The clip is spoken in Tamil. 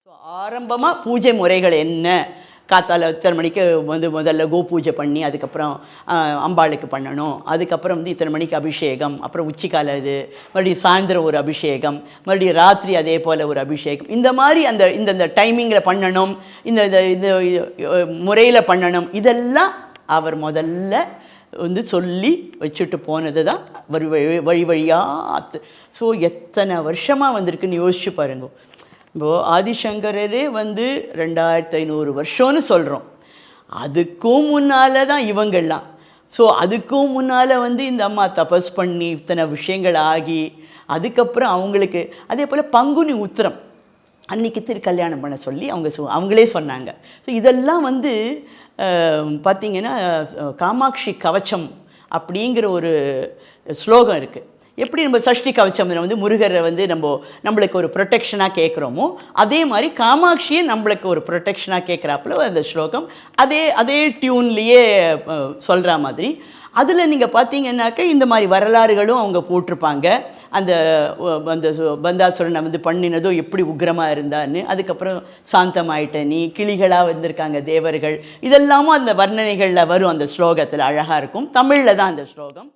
ஸோ ஆரம்பமாக பூஜை முறைகள் என்ன? காத்தால இத்தனை மணிக்கு முதல்ல பூஜை பண்ணி அதுக்கப்புறம் அம்பாளுக்கு பண்ணணும். அதுக்கப்புறம் இத்தனை மணிக்கு அபிஷேகம், அப்புறம் உச்சிக்கால இது, மறுபடியும் சாயந்தரம் ஒரு அபிஷேகம், மறுபடியும் ராத்திரி அதே போல் ஒரு அபிஷேகம். இந்த மாதிரி இந்த டைமிங்கில் பண்ணணும், இந்த இது முறையில் பண்ணணும். இதெல்லாம் அவர் முதல்ல சொல்லி வச்சுட்டு போனது தான் வழி வழியாக. ஸோ எத்தனை வருஷமாக வந்திருக்குன்னு யோசிச்சு பாருங்க. இப்போது ஆதிசங்கரரே 2500 வருஷம்னு சொல்கிறோம். அதுக்கும் முன்னால் தான் இவங்கள்லாம். ஸோ அதுக்கும் முன்னால் இந்த அம்மா தபஸ் பண்ணி இத்தனை விஷயங்கள் ஆகி அதுக்கப்புறம் அவங்களுக்கு அதே போல் பங்குனி உத்திரம் அன்றைக்கி திருக்கல்யாணம் பண்ண சொல்லி அவங்களே சொன்னாங்க. ஸோ இதெல்லாம் பார்த்திங்கன்னா காமாட்சி கவச்சம் அப்படிங்கிற ஒரு ஸ்லோகம் இருக்குது. எப்படி நம்ம சஷ்டி கவச்சம் முருகரை நம்மளுக்கு ஒரு ப்ரொடெக்ஷனாக கேட்குறோமோ, அதே மாதிரி காமாட்சியை நம்மளுக்கு ஒரு ப்ரொடெக்ஷனாக கேட்குறாப்புல அந்த ஸ்லோகம் அதே டியூன்லேயே சொல்கிற மாதிரி. அதில் நீங்கள் பார்த்தீங்கன்னாக்க இந்த மாதிரி வரலாறுகளும் அவங்க போட்டிருப்பாங்க. அந்த பந்தாசுரனை பண்ணினதோ எப்படி உக்ரமாக இருந்தான்னு, அதுக்கப்புறம் சாந்தமாயிட்ட நீ, கிளிகளாக வந்திருக்காங்க தேவர்கள், இதெல்லாமும் அந்த வர்ணனைகளில் வரும். அந்த ஸ்லோகத்தில் அழகாக இருக்கும். தமிழில் தான் அந்த ஸ்லோகம்.